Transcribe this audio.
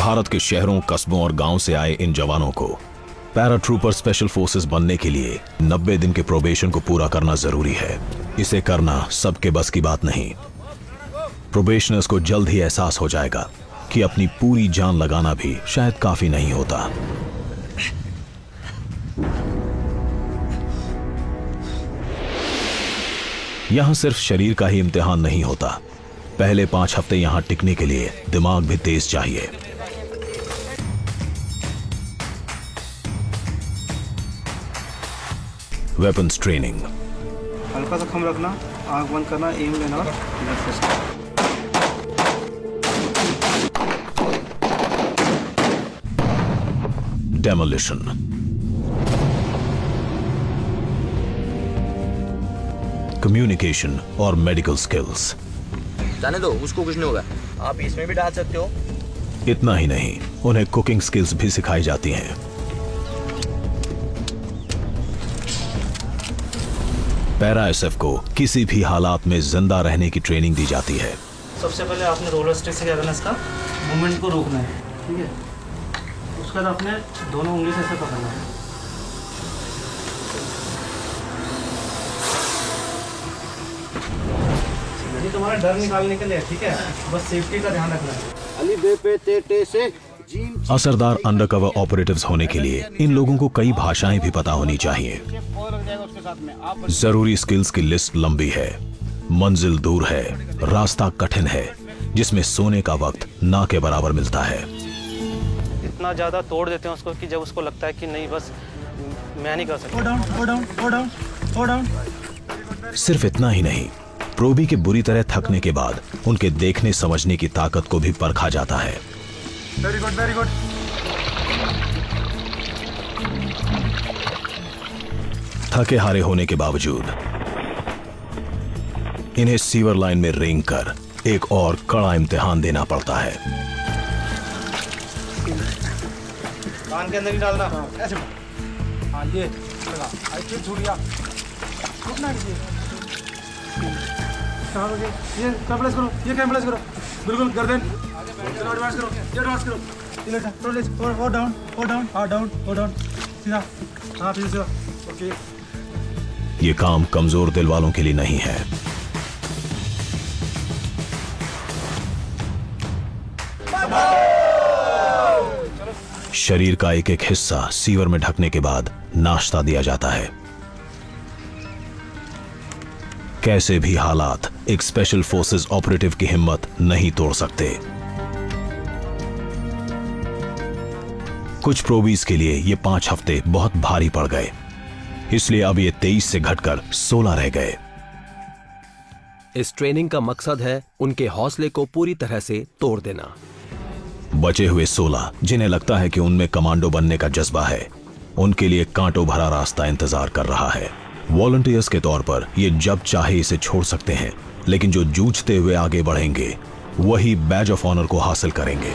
भारत के शहरों, कस्बों और गांव से आए इन जवानों को पैराट्रूपर स्पेशल फोर्सेस बनने के लिए 90 दिन के प्रोबेशन को पूरा करना जरूरी है। इसे करना सबके बस की बात नहीं। प्रोबेशनर्स को जल्द ही एहसास हो जाएगा कि अपनी पूरी जान लगाना भी शायद काफी नहीं होता। यहां सिर्फ शरीर का ही इम्तिहान नहीं होता, पहले 5 हफ्ते यहां टिकने के लिए दिमाग भी तेज चाहिए। वेपन्स ट्रेनिंग, हल्का सा खम रखना, आंख बंद करना, एम लेना और डेमोलिशन, कम्युनिकेशन और मेडिकल स्किल्स। जाने दो, उसको कुछ नहीं होगा। आप इसमें भी डाल सकते हो। इतना ही नहीं, उन्हें कुकिंग स्किल्स भी सिखाई जाती हैं। पैरा एसएफ को किसी भी हालात में जिंदा रहने की ट्रेनिंग दी जाती है। सबसे पहले आपने रोलर स्टिक से क्या करना है, इसका मूवमेंट को रोकना है, ठीक है। उसके बाद आपने दोनों उंगली से ऐसे पकड़ना है। ये तुम्हारा डर निकालने के लिए, ठीक है, बस सेफ्टी का ध्यान रखना है। असरदार अंडरकवर ऑपरेटिव्स होने के लिए इन लोगों को कई भाषाएं भी पता होनी चाहिए। जरूरी स्किल्स की लिस्ट लंबी है, मंजिल दूर है, रास्ता कठिन है, जिसमें सोने का वक्त ना के बराबर मिलता है। इतना ज्यादा तोड़ देते हैं उसको कि जब उसको लगता है कि नहीं, बस मैं नहीं कर सकता। सिर्फ इतना ही नहीं, प्रोबी के बुरी तरह थकने के बाद उनके देखने समझने की ताकत को भी परखा जाता है। Very good, very good. थके हारे होने के बावजूद इन्हें सीवर लाइन में रेंग कर एक और कड़ा इम्तिहान देना पड़ता है। कान के अंदर ही डालना, ऐसे। हाँ, ये लगा, ऐसे छूट गया, छूटना नहीं चाहिए। ये कैम्पलेस करो, ये कैम्पलेस करो, बिल्कुल गर्दन, चलो एडवांस करो, ये एडवांस करो, ये लेटा, रोलेज, और डाउन, और डाउन, हाँ डाउन, और डाउन, सीधा, हाँ फिर सीधा, ओके। ये काम कमजोर दिल वालों के लिए नहीं है। शरीर का एक एक हिस्सा सीवर में ढकने के बाद नाश्ता दिया जाता है। कैसे भी हालात एक स्पेशल फोर्सेस ऑपरेटिव की हिम्मत नहीं तोड़ सकते। कुछ प्रोबीज के लिए ये 5 हफ्ते बहुत भारी पड़ गए, इसलिए अब ये 23 से घटकर 16 रह गए। इस ट्रेनिंग का मकसद है उनके हौसले को पूरी तरह से तोड़ देना। बचे हुए 16 जिन्हें लगता है कि उनमें कमांडो बनने का जज्बा है, उनके लिए कांटों भरा रास्ता इंतजार कर रहा है। वॉलंटियर्स के तौर पर ये जब चाहे इसे छोड़ सकते हैं, लेकिन जो जूझते हुए आगे बढ़ेंगे वही बैज ऑफ ऑनर को हासिल करेंगे।